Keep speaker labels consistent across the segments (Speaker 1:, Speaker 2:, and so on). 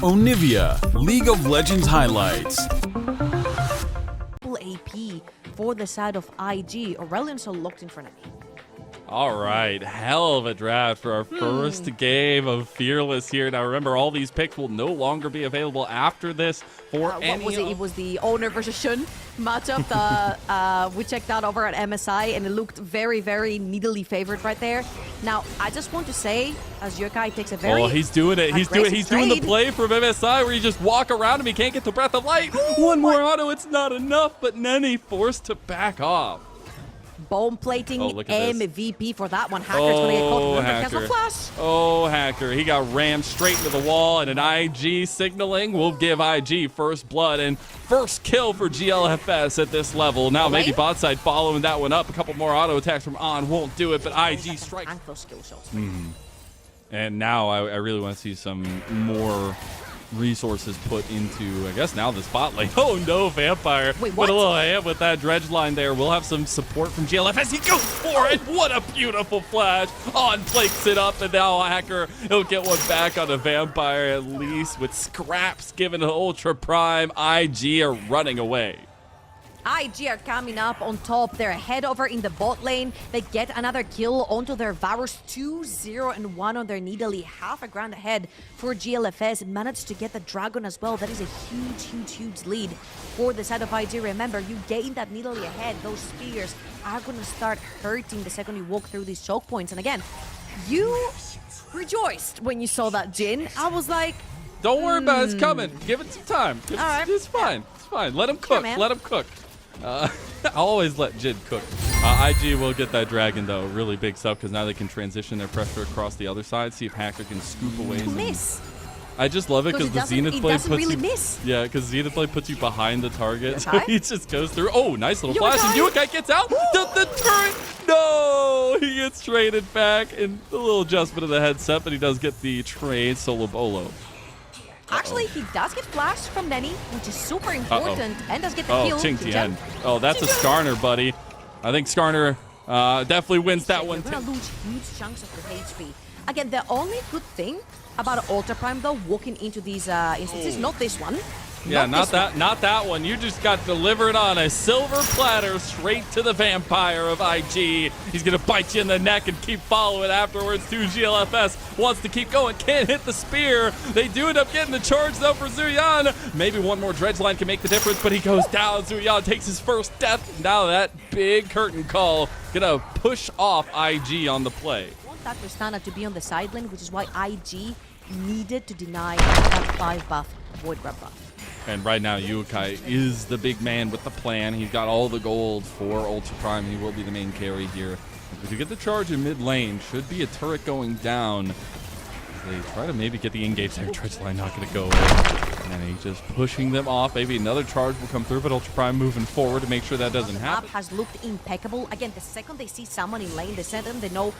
Speaker 1: Onivia, League of Legends highlights.
Speaker 2: AP for the side of IG. Aurelion so locked in front of me.
Speaker 3: All right, hell of a draft for our first game of Fearless here. Now remember, all these picks will no longer be available after this for any.
Speaker 2: What was it? It was the owner versus Shun matchup. We checked out over at MSI, and it looked very, very needily favored right there. Now, I just want to say, as Yokai takes a very
Speaker 3: he's doing it. He's doing the play from MSI where you just walk around him. He can't get the breath of light. One more auto, it's not enough. But Neni forced to back off.
Speaker 2: Bone plating MVP for that one. Hacker's gonna get caught. Remember, cancel flash.
Speaker 3: Oh, Hacker. He got rammed straight into the wall, and an IG signaling will give IG first blood and first kill for GLFS at this level. Now maybe bot side following that one up. A couple more auto attacks from On won't do it, but IG strikes.
Speaker 2: Those skill shots.
Speaker 3: And now I really want to see some more resources put into, I guess, now the spotlight. Oh no, Vampire.
Speaker 2: Wait,
Speaker 3: what? Put a little hand with that dredge line there. We'll have some support from GLFS. He goes for it. What a beautiful flash. On flakes it up, and now Hacker, he'll get one back on a Vampire at least, with scraps given to Ultra Prime. IG are running away.
Speaker 2: IG are coming up on top. They're ahead over in the bot lane. They get another kill onto their Varus. 2-0-1 on their Nidalee. Half a grand ahead for GLFS. Managed to get the Dragon as well. That is a huge lead for the side of IG. Remember, you gain that Nidalee ahead. Those spears are going to start hurting the second you walk through these choke points. And again, you rejoiced when you saw that Jhin. I was like,
Speaker 3: don't worry about it. It's coming. Give it some time.
Speaker 2: All right.
Speaker 3: It's fine. It's fine. Let him cook.
Speaker 2: Sure,
Speaker 3: let him cook. I'll always let Jhin cook. IG will get that dragon, though. Really big stuff, because now they can transition their pressure across the other side. See if Hacker can scoop away.
Speaker 2: Miss.
Speaker 3: I just love it because the Zenith blade puts
Speaker 2: really
Speaker 3: you.
Speaker 2: miss.
Speaker 3: Yeah, because Zenith blade puts you behind the target, so
Speaker 2: Yokai?
Speaker 3: he just goes through. Oh, nice little flash, and Yokai gets out. The turret. No, he gets traded back, and a little adjustment of the headset, but he does get the trade solo bolo.
Speaker 2: Actually, he does get flashed from Neni, which is super important, and does get the kill.
Speaker 3: Ting. Oh, that's a Skarner, buddy. I think Skarner definitely wins that one.
Speaker 2: You're gonna lose huge chunks of your HP. Again, the only good thing about Ultra Prime, though, walking into these instances, not this one.
Speaker 3: Yeah, not that one. You just got delivered on a silver platter straight to the Vampire of IG. He's going to bite you in the neck and keep following afterwards too. GLFS wants to keep going. Can't hit the spear. They do end up getting the charge, though, for Zuyan. Maybe one more dredge line can make the difference, but he goes down. Zuyan takes his first death. Now that big curtain call going to push off IG on the play.
Speaker 2: I want that Tristana to be on the side lane, which is why IG needed to deny that 5 buff Void Grab buff.
Speaker 3: And right now, Yokai is the big man with the plan. He's got all the gold for Ultra Prime. He will be the main carry here. If you get the charge in mid lane, should be a turret going down. They try to maybe get the engage there. Dredge line not going to go away. And then he's just pushing them off. Maybe another charge will come through, but Ultra Prime moving forward to make sure that doesn't happen.
Speaker 2: The map has looked impeccable. Again, the second they see someone in lane, they send them, they know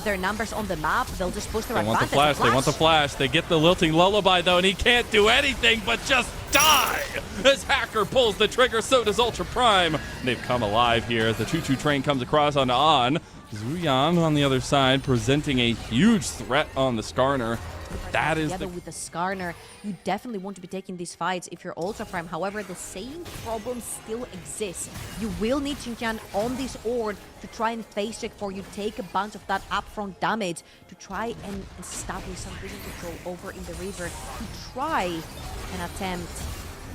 Speaker 2: their numbers on the map, they'll just push their advantage.
Speaker 3: They want the flash. They get the lilting lullaby, though, and he can't do anything but just die. As Hacker pulls the trigger, so does Ultra Prime. They've come alive here as the choo-choo train comes across on On. Zuyan on the other side, presenting a huge threat on the Skarner. That is
Speaker 2: together with the Skarner, you definitely want to be taking these fights if you're Ultra Prime. However, the same problem still exists. You will need Xinjiang on this Ord to try and face check for you, take a bunch of that upfront damage to try and establish some vision control over in the river to try and attempt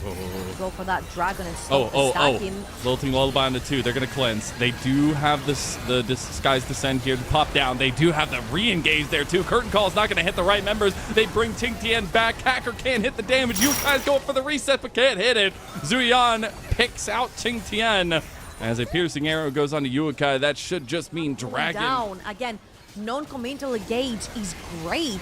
Speaker 2: to go for that dragon and stack him.
Speaker 3: Lilting lullaby on the 2. They're going to cleanse. They do have the Disguise Descent here to pop down. They do have the re-engage there too. Curtain Call is not going to hit the right members. They bring Ting Tian back. Hacker can't hit the damage. You guys go for the reset but can't hit it. Zuyan picks out Ting Tian. As a piercing arrow goes on to Yokai, that should just mean dragon.
Speaker 2: Down. Again, non-committal engage is great.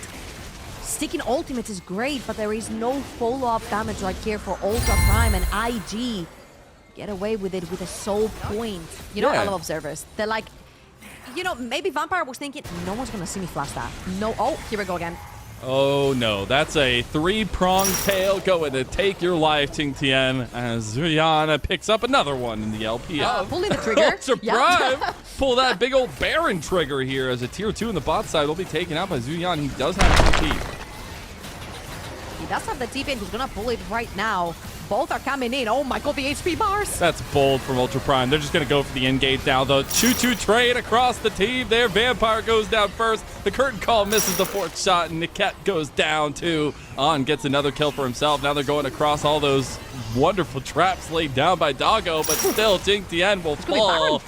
Speaker 2: Sticking ultimates is great, but there is no follow-up damage right here for Ultra Prime, and IG get away with it with a soul point. You know, I love observers. They're like, you know, maybe Vampire was thinking, no one's gonna see me flash that. No, oh, here we go again.
Speaker 3: Oh no, that's a 3-pronged tail going to take your life, Ting Tian, as Zuyan picks up another one in the LPL.
Speaker 2: Pulling the trigger.
Speaker 3: Ultra Prime pull that big old Baron trigger here as a tier 2 in the bot side will be taken out by Zuyan. He does have TP.
Speaker 2: He does have the TP and he's gonna pull it right now. Both are coming in. Oh my god, the HP bars.
Speaker 3: That's bold from Ultra Prime. They're just going to go for the engage now. The 2-2 trade across the team there. Vampire goes down first. The curtain call misses the 4th shot, and Niket goes down too. On gets another kill for himself. Now they're going across all those wonderful traps laid down by Doggo, but still Jing Tian will fall.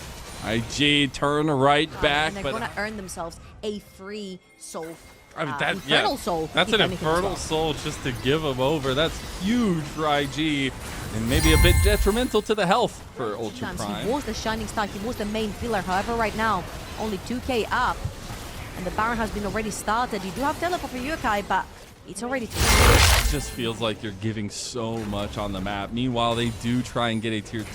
Speaker 3: IG turn right back.
Speaker 2: And they're going to earn themselves a free soul.
Speaker 3: I mean,
Speaker 2: infernal soul.
Speaker 3: That's an infernal soul just to give him over. That's huge for IG, and maybe a bit detrimental to the health for Ultra Prime.
Speaker 2: He was the shining star. He was the main pillar. However, right now, only 2k up, and the Baron has been already started. You do have teleport for Yukai, but it's already too late.
Speaker 3: It just feels like you're giving so much on the map. Meanwhile, they do try and get a tier 2.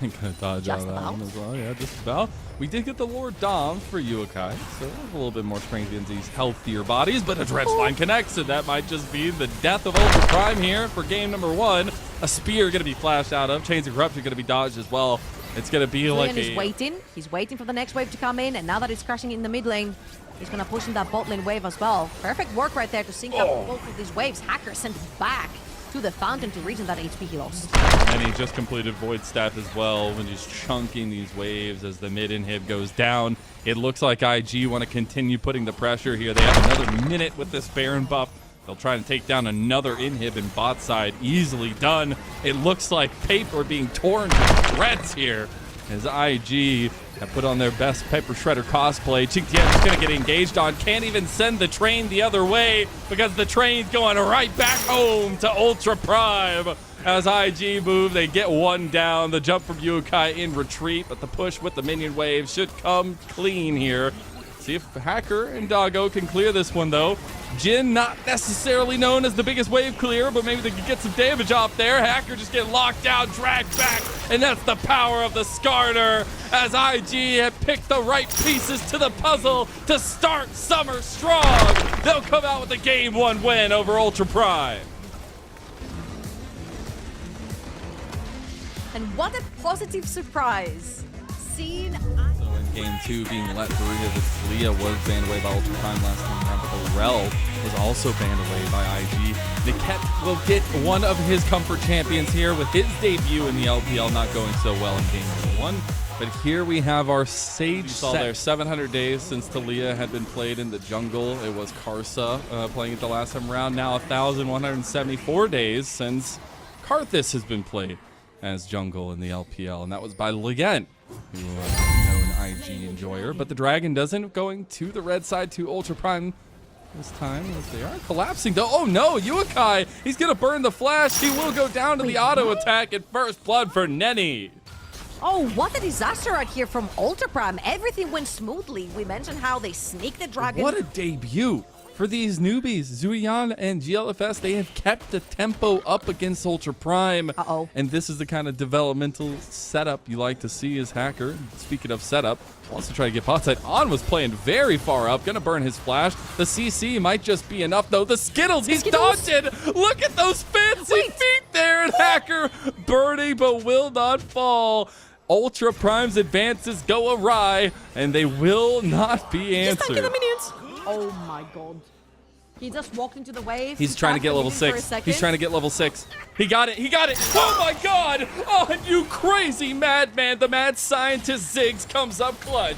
Speaker 3: I'm gonna dodge out of that one as well. Yeah, just about. We did get the Lord Dom for Yukai, so a little bit more strength in these healthier bodies, but a Dredge line connects, and that might just be the death of Ultra Prime here for game number 1. A spear gonna be flashed out of. Chains of Corruption gonna be dodged as well. It's gonna be like
Speaker 2: He's waiting. He's waiting for the next wave to come in, and now that it's crashing in the mid lane, he's gonna push in that bot lane wave as well. Perfect work right there to sync up both of these waves. Hacker sent back to the fountain to regain that HP he lost.
Speaker 3: And he just completed Void Staff as well when he's chunking these waves as the mid inhib goes down. It looks like IG want to continue putting the pressure here. They have another minute with this Baron buff. They'll try to take down another inhib in bot side. Easily done. It looks like paper being torn to shreds here as IG have put on their best Paper Shredder cosplay. Jing Tian is going to get engaged on. Can't even send the train the other way because the train's going right back home to Ultra Prime. As IG move, they get one down. The jump from Yukai in retreat, but the push with the minion wave should come clean here. See if Hacker and Doggo can clear this one, though. Jin, not necessarily known as the biggest wave clearer, but maybe they could get some damage off there. Hacker just get locked down, dragged back, and that's the power of the Skarner as IG have picked the right pieces to the puzzle to start summer strong. They'll come out with a Game 1 win over Ultra Prime.
Speaker 2: And what a positive surprise. Seeing
Speaker 3: So in game 2 being let through here, the Talia was banned away by Ultra Prime last time around, but the Rel was also banned away by IG. Niket will get one of his comfort champions here with his debut in the LPL not going so well in game number 1. But here we have our Sage set. There 700 days since Talia had been played in the jungle. It was Karsa playing it the last time around. Now 1,174 days since Karthus has been played as jungle in the LPL, and that was by Legend, who known IG enjoyer. But the Dragon doesn't going to the red side to Ultra Prime this time as they are collapsing. Oh no, Yukai, he's gonna burn the flash. He will go down to the auto attack at first blood for Nenny.
Speaker 2: oh, what a disaster right here from Ultra Prime. Everything went smoothly. We mentioned how they sneaked the Dragon.
Speaker 3: What a debut for these newbies. Zuyan and GLFS, they have kept the tempo up against Ultra Prime. And this is the kind of developmental setup you like to see as Hacker. Speaking of setup, wants to try to get bot side. On was playing very far up, gonna burn his flash. The CC might just be enough though. The Skittles, he's dodged it. Look at those fancy feet there, and Hacker burning but will not fall. Ultra Prime's advances go awry, and they will not be answered.
Speaker 2: The minions. Oh my god. He just walked into the wave.
Speaker 3: He's trying to get level 6. He's trying to get level 6. He got it. He got it. Oh my god. Oh, you crazy madman. The mad scientist Ziggs comes up clutch.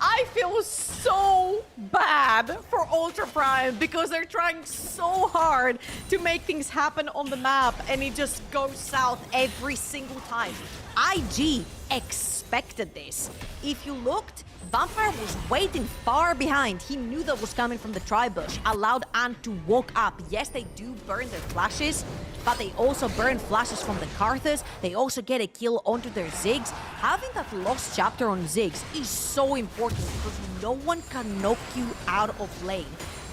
Speaker 2: I feel so bad for Ultra Prime because they're trying so hard to make things happen on the map, and it just goes south every single time. IG expected this. If you looked, Vampire was waiting far behind. He knew that was coming from the tri-bush, allowed Ant to walk up. Yes, they do burn their flashes, but they also burn flashes from the Karthus. They also get a kill onto their Ziggs. Having that lost chapter on Ziggs is so important because no one can knock you out of lane.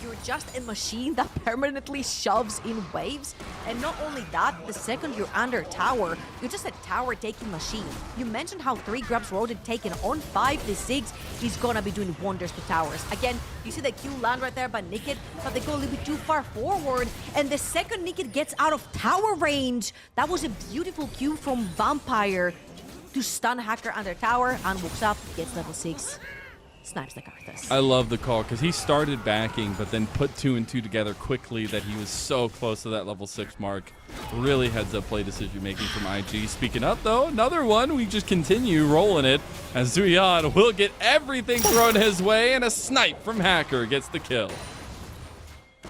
Speaker 2: You're just a machine that permanently shoves in waves. And not only that, the second you're under tower, you're just a tower-taking machine. You mentioned how 3 grabs rotated taken on 5. The Ziggs is gonna be doing wonders to towers. Again, you see the Q land right there by Niket, but they go a little bit too far forward. And the second Niket gets out of tower range, that was a beautiful Q from Vampire to stun Hacker under tower, and walks up, gets level 6. snipes the Karthus.
Speaker 3: I love the call because he started backing, but then put 2 and 2 together quickly that he was so close to that level 6 mark. Really heads up play decision making from IG. Speaking up though, another one. We just continue rolling it as Zuyan will get everything thrown his way, and a snipe from Hacker gets the kill.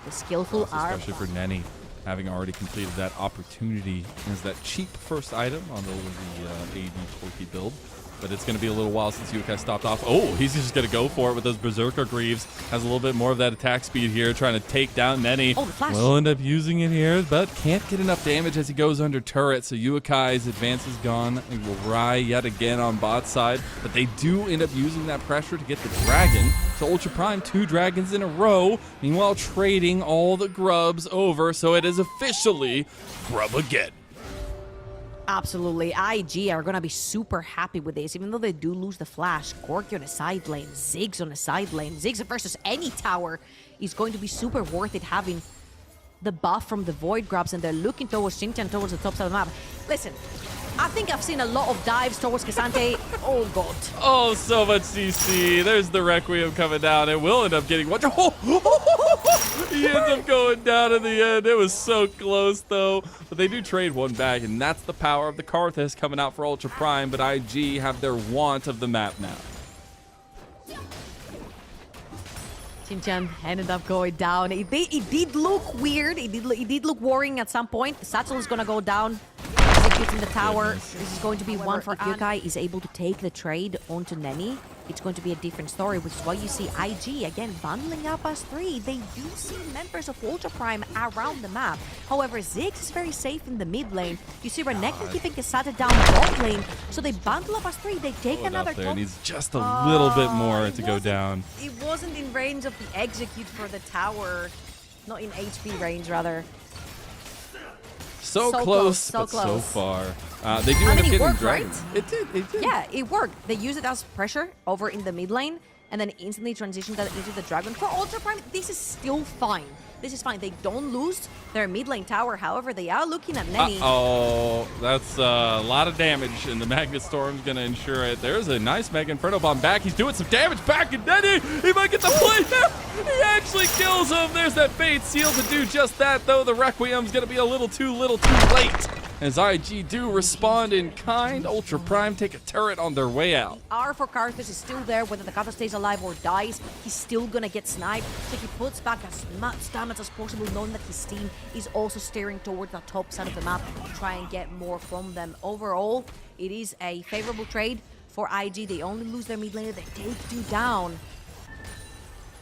Speaker 2: The skillful R.
Speaker 3: Especially for Nenny, having already completed that opportunity as that cheap first item on the AD Torquay build. But it's going to be a little while since Yukai stopped off. Oh, he's just going to go for it with those Berserker Greaves. Has a little bit more of that attack speed here, trying to take down Nenny.
Speaker 2: Oh, the flash.
Speaker 3: Will end up using it here, but can't get enough damage as he goes under turret. So Yuikai's advance is gone. He will Rai yet again on bot side. But they do end up using that pressure to get the dragon. So Ultra Prime, 2 dragons in a row. Meanwhile, trading all the grubs over. So it is officially grub again.
Speaker 2: Absolutely. IG are going to be super happy with this, even though they do lose the flash. Corki on the side lane, Ziggs on the side lane. Ziggs versus any tower is going to be super worth it, having the buff from the Void grabs, and they're looking towards Xintian, towards the top side of the map. Listen, I think I've seen a lot of dives towards Cassante. Oh, God.
Speaker 3: Oh, so much CC. There's the Requiem coming down. It will end up getting... What? Oh, he ends up going down in the end. It was so close, though. But they do trade one back, and that's the power of the Karthus coming out for Ultra Prime. But IG have their want of the map now.
Speaker 2: Xintian ended up going down. It did look weird. It did look worrying at some point. Satchel is going to go down. Executing the tower. This is going to be one for Yukai is able to take the trade onto Nenny. It's going to be a different story, which is why you see IG again bundling up as 3. They do see members of Ultra Prime around the map. However, Ziggs is very safe in the mid lane. You see Renekton keeping Cassata down bot lane, so they bundle up as 3. They take another
Speaker 3: there. Needs just a little bit more to go down.
Speaker 2: It wasn't in range of the execute for the tower. Not in HP range, rather.
Speaker 3: So close, but so far. They do end up getting dragons.
Speaker 2: Right?
Speaker 3: It did.
Speaker 2: Yeah, it worked. They used it as pressure over in the mid lane, and then instantly transitioned that into the dragon. For Ultra Prime, this is still fine. This is fine. They don't lose their mid lane tower. However, they are looking at Nenny.
Speaker 3: Oh, that's a lot of damage, and the Magnet Storm's going to ensure it. There's a nice Mega Inferno Bomb back. He's doing some damage back, and Nenny, he might get the play there. He actually kills him. There's that Fate Seal to do just that, though. The Requiem's going to be a little too late. As IG do respond in kind, Ultra Prime take a turret on their way out.
Speaker 2: The R for Karthus is still there, whether the Karthus stays alive or dies, he's still gonna get sniped. So he puts back as much damage as possible, knowing that his team is also steering towards the top side of the map to try and get more from them. Overall, it is a favorable trade for IG. They only lose their mid laner, they take 2 down.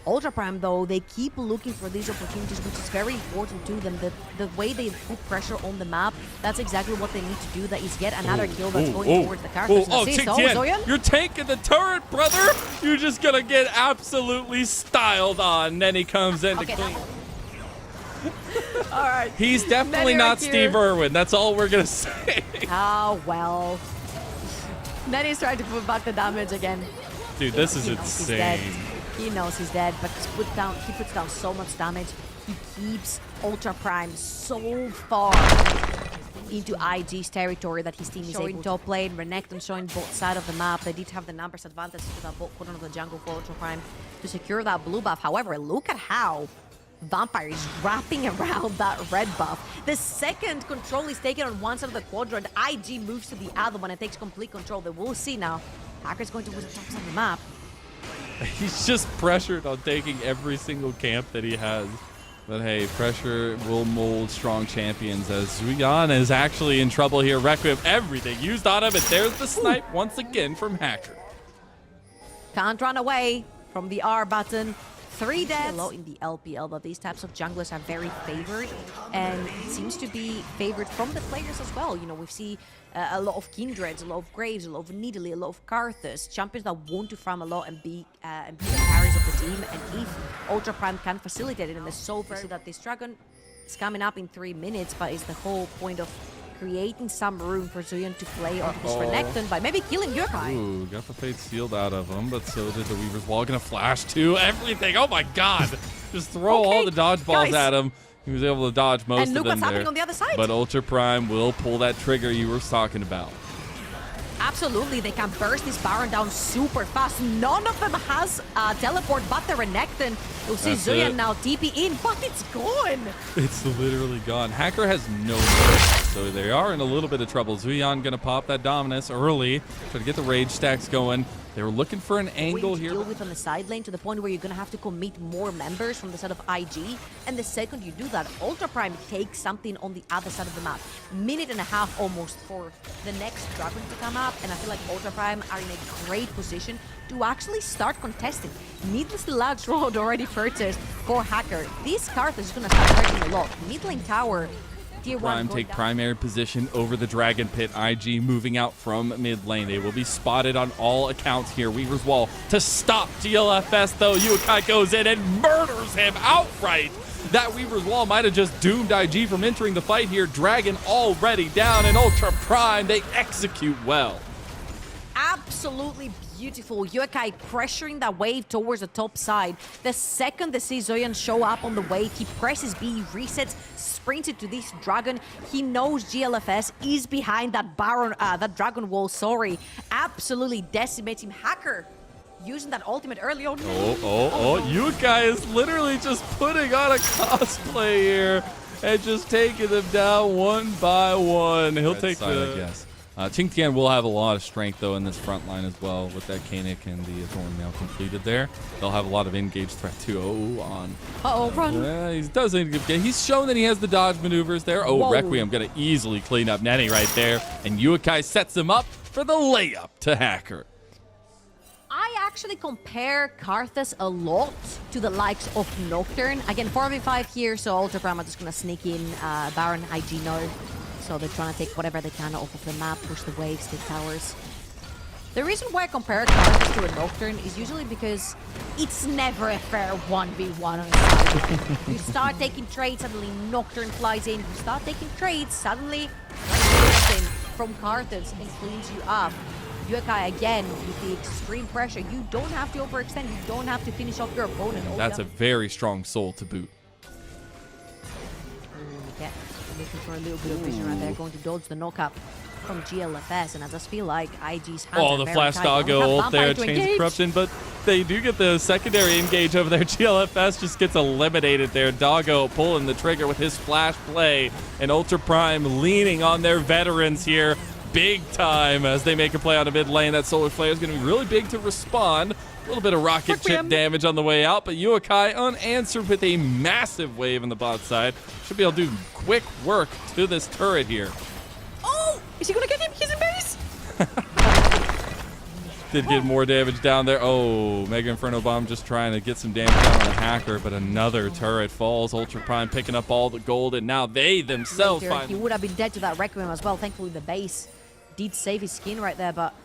Speaker 2: Ultra Prime, though, they keep looking for these opportunities, which is very important to them. The way they put pressure on the map, that's exactly what they need to do. That is get another kill that's going towards the Karthus.
Speaker 3: Xintian, you're taking the turret, brother! You're just gonna get absolutely styled on. Then he comes in to clean.
Speaker 2: All right.
Speaker 3: He's definitely not Steve Irwin. That's all we're gonna say.
Speaker 2: Oh, well. Then he's trying to put back the damage again.
Speaker 3: Dude, this is insane.
Speaker 2: He knows he's dead, but he puts down so much damage. He keeps Ultra Prime so far into IG's territory that his team is able to top lane. Renekton showing both sides of the map. They did have the numbers advantage to that bot corner of the jungle for Ultra Prime to secure that blue buff. However, look at how Vampire is wrapping around that red buff. The second control is taken on one side of the quadrant. IG moves to the other one and takes complete control. But we'll see now. Hacker's going to win the top side of the map.
Speaker 3: He's just pressured on taking every single camp that he has. But hey, pressure will mold strong champions as Zuyan is actually in trouble here. Requiem, everything used on him, and there's the snipe once again from Hacker.
Speaker 2: Can't run away from the R button. 3 deaths. A lot in the LPL, but these types of junglers are very favored, and it seems to be favored from the players as well. You know, we see a lot of Kindreds, a lot of Graves, a lot of Nidalee, a lot of Karthus, champions that want to farm a lot and be the carries of the team. And if Ultra Prime can facilitate it, and there's so very that this dragon is coming up in 3 minutes, but it's the whole point of creating some room for Zuyan to play onto this Renekton by maybe killing Yukai.
Speaker 3: Ooh, got the Fate sealed out of him, but so did the Weaver's Wall. Gonna flash too. Everything. Oh my God. Just throw all the dodge balls at him. He was able to dodge most of them
Speaker 2: And look what's
Speaker 3: there.
Speaker 2: happening on the other side.
Speaker 3: But Ultra Prime will pull that trigger you were talking about.
Speaker 2: Absolutely, they can burst this Baron down super fast. None of them has teleport but the Renekton. You'll see Zuyan now TP in, but it's gone.
Speaker 3: It's literally gone. Hacker has no mercy, so they are in a little bit of trouble. Zuyan gonna pop that Dominus early, try to get the rage stacks going. They were looking for an angle here.
Speaker 2: Deal with on the side lane to the point where you're going to have to commit more members from the side of IG. And the second you do that, Ultra Prime takes something on the other side of the map. Minute and a half almost for the next Dragon to come up. And I feel like Ultra Prime are in a great position to actually start contesting. Needlessly large road already purchased for Hacker. This card is going to start hurting a lot. Mid lane tower.
Speaker 3: Prime take primary position over the Dragon Pit. IG moving out from mid lane. They will be spotted on all accounts here. Weaver's Wall to stop GLFS, though. Yukai goes in and murders him outright. That Weaver's Wall might have just doomed IG from entering the fight here. Dragon already down, and Ultra Prime, they execute well.
Speaker 2: Absolutely beautiful. Yukai pressuring that wave towards the top side. The second they see Zoyan show up on the wave, he presses B, resets, sprinted to this dragon. He knows GLFS is behind that Baron, that dragon wall. Sorry, absolutely decimating Hacker. Using that ultimate early on.
Speaker 3: Yukai is literally just putting on a cosplay here and just taking them down one by one. He'll take the guess. Qingtian will have a lot of strength, though, in this front line as well with that Kanik and the Thorn now completed there. They'll have a lot of engaged threat, too.
Speaker 2: Run.
Speaker 3: He doesn't. He's shown that he has the dodge maneuvers there.
Speaker 2: Whoa.
Speaker 3: Requiem going to easily clean up Nenny right there. And Yukai sets him up for the layup to Hacker.
Speaker 2: I actually compare Karthus a lot to the likes of Nocturne. Again, 4v5 here, so Ultra Prime are just going to sneak in Baron IG node. So they're trying to take whatever they can off of the map, push the waves, take towers. The reason why I compare Karthus to a Nocturne is usually because it's never a fair 1v1 on the side. You start taking trades, suddenly Nocturne flies in. You start taking trades, suddenly from Karthus and cleans you up. Yukai again with the extreme pressure. You don't have to overextend. You don't have to finish off your opponent.
Speaker 3: That's a very strong soul to boot.
Speaker 2: Yeah, looking for a little bit of vision right there. Going to dodge the knock-up from GLFS, and I just feel like IG's hands are
Speaker 3: the
Speaker 2: very
Speaker 3: flash
Speaker 2: tight.
Speaker 3: doggo ult there, chains corruption, but they do get the secondary engage over there. GLFS just gets eliminated there. Doggo pulling the trigger with his flash play, and Ultra Prime leaning on their veterans here big time as they make a play on a mid lane. That solar flare is going to be really big to respond. A little bit of rocket chip damage on the way out, but Yukai unanswered with a massive wave on the bot side. Should be able to do quick work to this turret here.
Speaker 2: Oh, is he going to get him? He's in base.
Speaker 3: Did get more damage down there. Oh, Mega Inferno Bomb just trying to get some damage down on the Hacker, but another turret falls. Ultra Prime picking up all the gold, and now they themselves find...
Speaker 2: He would have been dead to that Requiem as well. Thankfully, the base did save his skin right there, but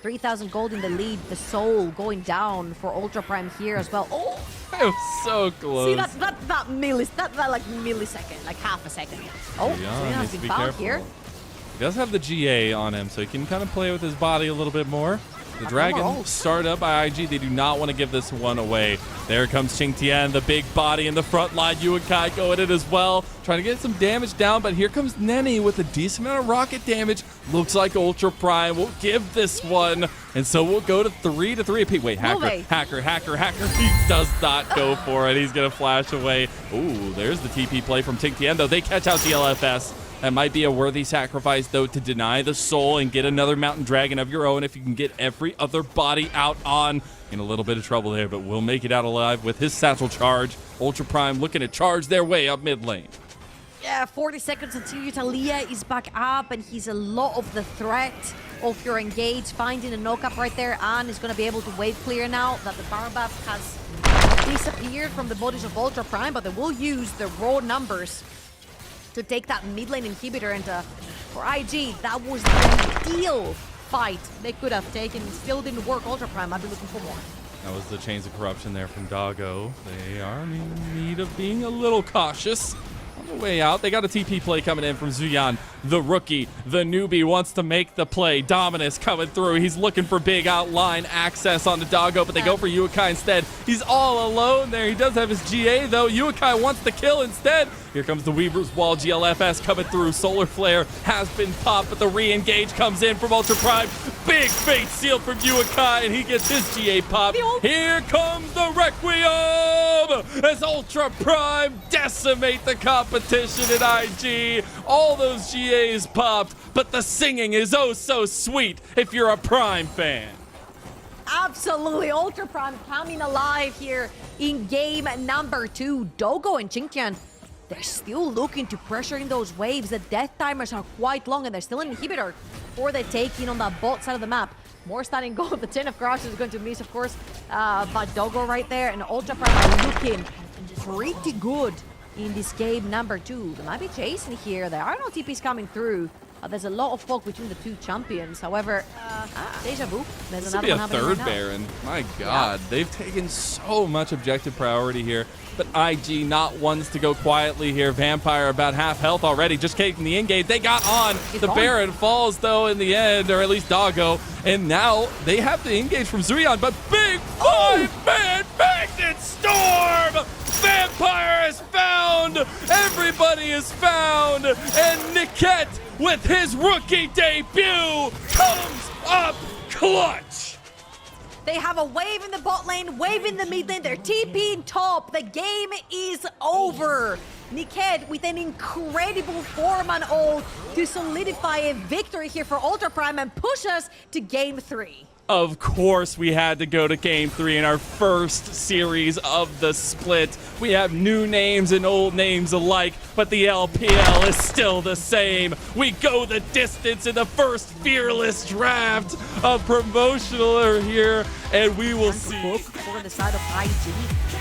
Speaker 2: 3,000 gold in the lead. The soul going down for Ultra Prime here as well. Oh,
Speaker 3: it was so close.
Speaker 2: See that like millisecond, like half a second. Oh, so he has been found here.
Speaker 3: He does have the GA on him, so he can kind of play with his body a little bit more. The Dragon started up by IG. They do not want to give this one away. There comes Qingtian, the big body in the front line. Yukai going in as well, trying to get some damage down, but here comes Nenny with a decent amount of rocket damage. Looks like Ultra Prime will give this one, and so we'll go to 3-3. Wait, Hacker. He does not go for it. He's going to flash away. Ooh, there's the TP play from Qingtian, though. They catch out GLFS. That might be a worthy sacrifice, though, to deny the soul and get another Mountain Dragon of your own if you can get every other body out on. In a little bit of trouble there, but we'll make it out alive with his satchel charge. Ultra Prime looking to charge their way up mid lane.
Speaker 2: Yeah, 40 seconds until Utalia is back up, and he's a lot of the threat of your engage. Finding a knock-up right there, and is going to be able to wave clear now that the Baron buff has disappeared from the bodies of Ultra Prime, but they will use the raw numbers to take that mid lane inhibitor, and for IG, that was the ideal fight they could have taken. It still didn't work. Ultra Prime, I'd be looking for more.
Speaker 3: That was the Chains of Corruption there from Doggo. They are in need of being a little cautious on the way out. They got a TP play coming in from Zuyan. the rookie, the newbie, wants to make the play. Dominus coming through. He's looking for big outline access on the Doggo, but they go for Yukai instead. He's all alone there. He does have his GA, though. Yukai wants the kill instead. Here comes the Weaver's Wall. GLFS coming through. Solar Flare has been popped, but the re-engage comes in from Ultra Prime. Big fate seal from Yukai, and he gets his GA pop. Here comes the Requiem as Ultra Prime decimate the competition at IG. All those GAs popped, but the singing is oh so sweet if you're a Prime fan.
Speaker 2: Absolutely, Ultra Prime coming alive here in game number 2. Dogo and Qingtian, they're still looking to pressure in those waves. The death timers are quite long, and there's still an inhibitor for the taking on that bot side of the map. More stunning gold. The 10 of Crush is going to miss, of course, but Dogo right there, and Ultra Prime are looking pretty good in this game number 2. They might be chasing here. There are no TPs coming through. There's a lot of fog between the two champions. However, Deja Vu. There's
Speaker 3: This
Speaker 2: another
Speaker 3: would
Speaker 2: one
Speaker 3: be a
Speaker 2: happening
Speaker 3: third
Speaker 2: right now.
Speaker 3: Baron. My God, they've taken so much objective priority here. But IG not ones to go quietly here. Vampire about half health already, just taking the engage. They got on. The Baron falls though in the end, or at least Doggo. And now they have the engage from Zuyan, but big 5-man magnet storm! Vampire is found! Everybody is found! And Niket, with his rookie debut, comes up clutch!
Speaker 2: They have a wave in the bot lane, wave in the mid lane. They're TPing top. The game is over. Niket with an incredible 4-man ult to solidify a victory here for Ultra Prime and push us to game 3.
Speaker 3: Of course we had to go to game 3 in our first series of the split. We have new names and old names alike, but the LPL is still the same. We go the distance in the first fearless draft of promotional here, and we will see.
Speaker 2: Book for the side of IG.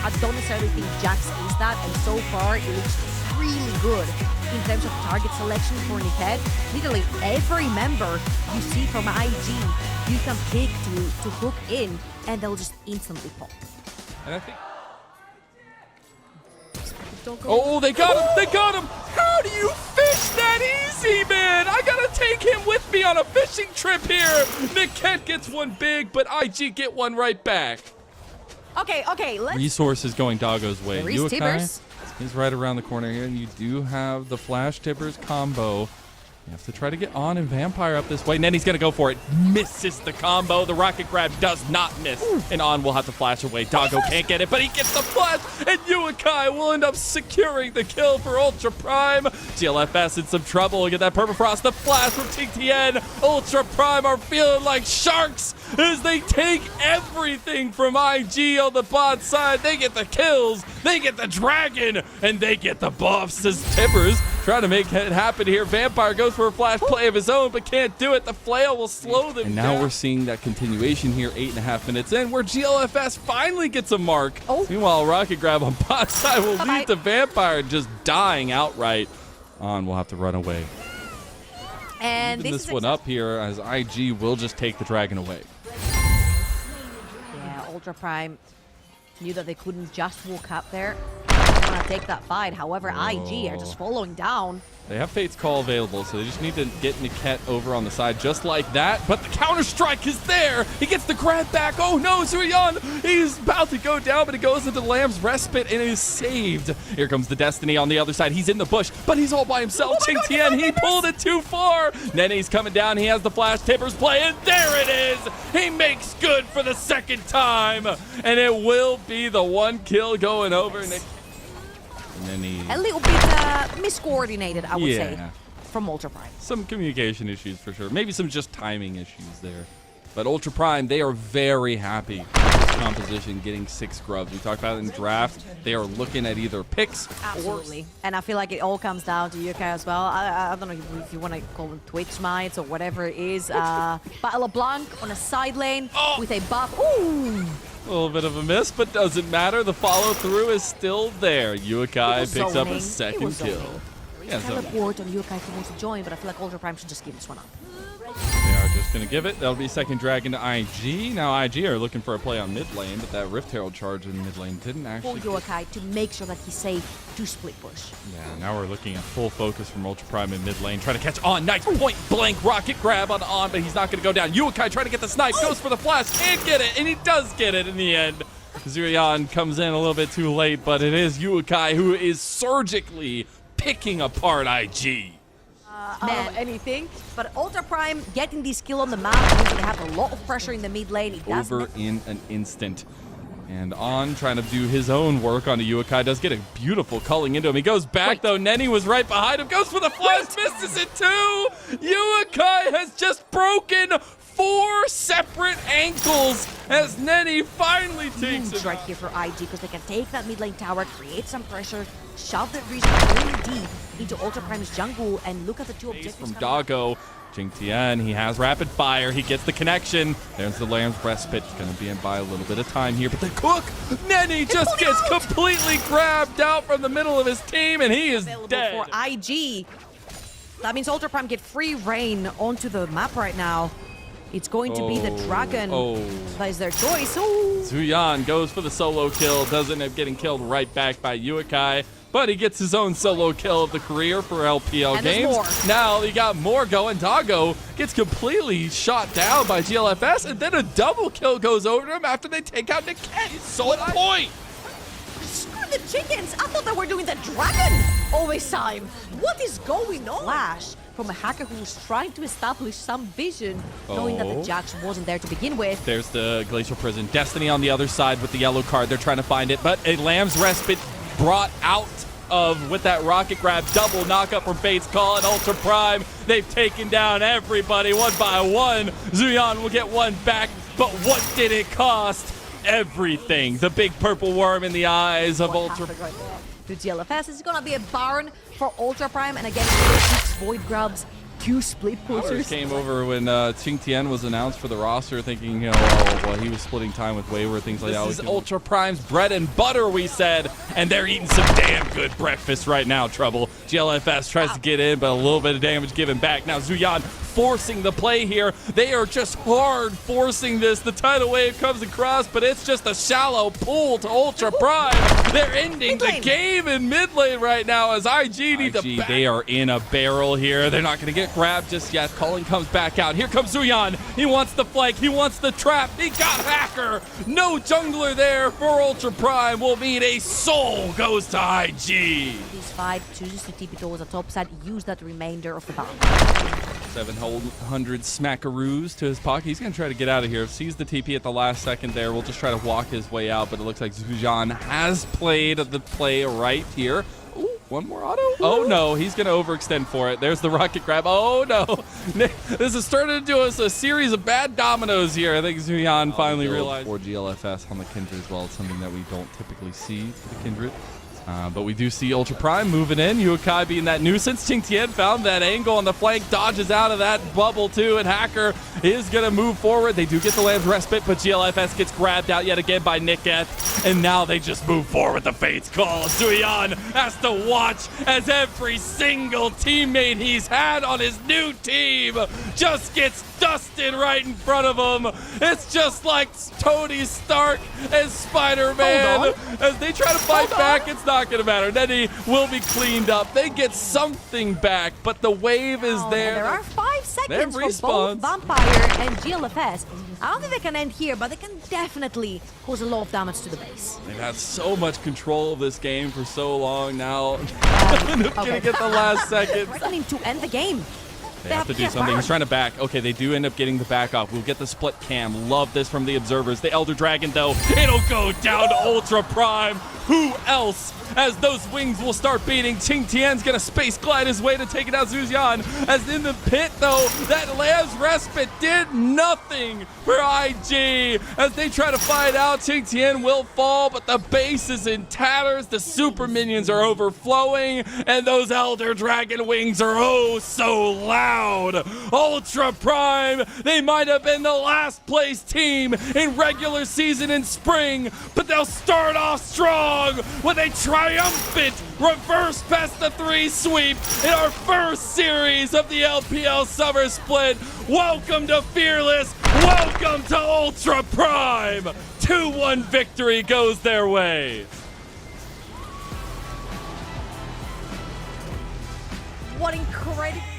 Speaker 2: I don't necessarily think Jax is that, and so far it looks really good in terms of target selection for Niket. Literally every member you see from IG, you can pick to hook in, and they'll just instantly pop.
Speaker 3: And I think... Oh, they got him! They got him! How do you fish that easy, man? I gotta take him with me on a fishing trip here. Niket gets one big, but IG get one right back.
Speaker 2: Okay, let's...
Speaker 3: Resources going Doggo's way.
Speaker 2: There is Tibbers.
Speaker 3: He's right around the corner here, and you do have the Flash Tibbers combo. You have to try to get On and Vampire up this way, and then he's going to go for it. Misses the combo. The rocket grab does not miss, and On will have to flash away. Doggo can't get it, but he gets the flash, and Yukai will end up securing the kill for Ultra Prime. GLFS in some trouble. Get that Permafrost. The flash from TTN. Ultra Prime are feeling like sharks as they take everything from IG on the bot side. They get the kills, they get the dragon, and they get the buffs as Tibbers trying to make it happen here. Vampire goes for a flash play of his own, but can't do it. The flail will slow them
Speaker 4: And now
Speaker 3: down.
Speaker 4: we're seeing that continuation here, 8.5 minutes in, where
Speaker 3: GLFS finally gets a mark.
Speaker 2: Oh.
Speaker 3: Meanwhile, Rocket Grab on bot side will
Speaker 2: Bye-bye.
Speaker 3: lead to Vampire just dying outright. On will have to run away.
Speaker 2: And
Speaker 3: Even
Speaker 2: this
Speaker 3: this
Speaker 2: is
Speaker 3: one up here as IG will just take the dragon away.
Speaker 2: Yeah, Ultra Prime knew that they couldn't just walk up there. They want to take that fight. However, IG are just following down.
Speaker 3: They have Fate's Call available, so they just need to get Niket over on the side just like that. But the counter-strike is there! He gets the grab back! Oh no, Zuyan! He's about to go down, but he goes into Lamb's Respite and is saved. Here comes the Destiny on the other side. He's in the bush, but he's all by himself.
Speaker 2: Oh my God,
Speaker 3: Qingtian, he pulled it too far! Nene's coming down, he has the Flash Tippers play, and there it is! He makes good for the second time! And it will be the one kill going over. And then he...
Speaker 2: A little bit miscoordinated, I would say, from Ultra Prime.
Speaker 3: Some communication issues for sure. Maybe some just timing issues there. But Ultra Prime, they are very happy with this composition, getting 6 scrubs. We talked about it in draft. They are looking at either picks
Speaker 2: Absolutely. And I feel like it all comes down to Yukai as well. I don't know if you want to call them Twitch mites or whatever it is. Battle LeBlanc on a side lane with a buff. Ooh!
Speaker 3: a little bit of a miss, but doesn't matter. The follow-through is still there. Yukai picks up a second kill.
Speaker 2: Yeah, teleport on Yukai if he wants to join, but I feel like Ultra Prime should just give this one up.
Speaker 3: They are just going to give it. That'll be second dragon to IG. Now IG are looking for a play on mid lane, but that Rift Herald charge in mid lane didn't actually...
Speaker 2: For Yokai to make sure that he's safe to split push.
Speaker 3: Yeah, now we're looking at full focus from Ultra Prime in mid lane, trying to catch On. Nice point blank rocket grab on, but he's not going to go down. Yokai trying to get the snipe, goes for the flash, and get it, and he does get it in the end. Zuyan comes in a little bit too late, but it is Yokai who is surgically picking apart IG.
Speaker 2: Man, anything. But Ultra Prime getting this kill on the map means they have a lot of pressure in the mid lane. It does
Speaker 3: Over in an instant. And On trying to do his own work onto Yokai, does get a beautiful culling into him. He goes back though. Nenny was right behind him. Goes for the flash, misses it too. Yokai has just broken 4 separate ankles as Nenny finally takes it.
Speaker 2: Right here for IG because they can take that mid lane tower, create some pressure, shove that region really deep into Ultra Prime's jungle, and look at the two objectives
Speaker 3: from Doggo. Jing Tian, he has rapid fire. He gets the connection. There's the Lamb's Respite. He's going to be in by a little bit of time here, but the cook, Nenny, just gets completely grabbed out from the middle of his team, and he is dead.
Speaker 2: For IG. That means Ultra Prime get free reign onto the map right now. It's going to be the dragon. That is their choice.
Speaker 3: Zuyan goes for the solo kill, doesn't end up getting killed right back by Yokai, but he gets his own solo kill of the career for LPL
Speaker 2: and
Speaker 3: games. Now he got more going. Doggo gets completely shot down by GLFS, and then a double kill goes over to him after they take out Niket. So point.
Speaker 2: Screw the chickens. I thought they were doing the dragon all this time. What is going on? Flash from a hacker who was trying to establish some vision, knowing that the Jax wasn't there to begin with.
Speaker 3: There's the Glacial Prison. Destiny on the other side with the yellow card. They're trying to find it, but a Lamb's Respite brought out of with that rocket grab, double knockup from Fate's Call and Ultra Prime. They've taken down everybody one by one. Zuyan will get one back, but what did it cost? Everything. The big purple worm in the eyes of Ultra Prime.
Speaker 2: To GLFS, it's gonna be a Baron for Ultra Prime, and again, 6 Void Grubs, 2 split pushers.
Speaker 3: Came over when Jing Tian was announced for the roster, thinking, you know, well, he was splitting time with Wayward, things like that. This is Ultra Prime's bread and butter, we said, and they're eating some damn good breakfast right now, Trouble. GLFS tries to get in, but a little bit of damage given back. Now Zuyan forcing the play here. They are just hard forcing this. The tidal wave comes across, but it's just a shallow pull to Ultra Prime. They're ending the game in mid lane right now as IG need to back. They are in a barrel here. They're not going to get grabbed just yet. Culling comes back out. Here comes Zuyan. He wants the flank. He wants the trap. He got Hacker. No jungler there for Ultra Prime. Will mean a soul goes to IG.
Speaker 2: These 5 chooses to TP towards the top side. Use that remainder of the bomb.
Speaker 3: 700 smackaroos to his pocket. He's going to try to get out of here. Sees the TP at the last second there. We'll just try to walk his way out, but it looks like Zuyan has played the play right here. Ooh, one more auto? Oh, no. He's going to overextend for it. There's the rocket grab. Oh, no. This has turned into a series of bad dominoes here. I think Zuyan finally realized. For GLFS on the Kindred as well. It's something that we don't typically see for the Kindred. But we do see Ultra Prime moving in. Yokai being that nuisance. Jing Tian found that angle on the flank, dodges out of that bubble too, and Hacker is going to move forward. They do get the Lamb's Respite, but GLFS gets grabbed out yet again by Niket, and now they just move forward with the Fate's Call. Zuyan has to watch as every single teammate he's had on his new team just gets dusted right in front of him. It's just like Tony Stark and Spider-Man. As they try to fight back, it's not going to matter. Nenny will be cleaned up. They get something back, but the wave is there.
Speaker 2: There are 5 seconds for both Vampire and GLFS. I don't think they can end here, but they can definitely cause a lot of damage to the base.
Speaker 3: They've had so much control of this game for so long now. They're going to get the last second.
Speaker 2: Threatening to end the game.
Speaker 3: They have to do something. He's trying to back. Okay, they do end up getting the back off. We'll get the split cam. Love this from the observers. The Elder Dragon, though, it'll go down to Ultra Prime. Who else? As those wings will start beating, Jing Tian's going to space glide his way to take it out Zuyan. As in the pit, though, that Lamb's Respite did nothing for IG. As they try to fight out, Jing Tian will fall, but the base is in tatters. The super minions are overflowing, and those Elder Dragon wings are oh so loud. Ultra Prime, they might have been the last place team in regular season in spring, but they'll start off strong. strong with a triumphant reverse best of 3 sweep in our first series of the LPL Summer Split. Welcome to Fearless. Welcome to Ultra Prime. 2-1 victory goes their way.
Speaker 2: What incredible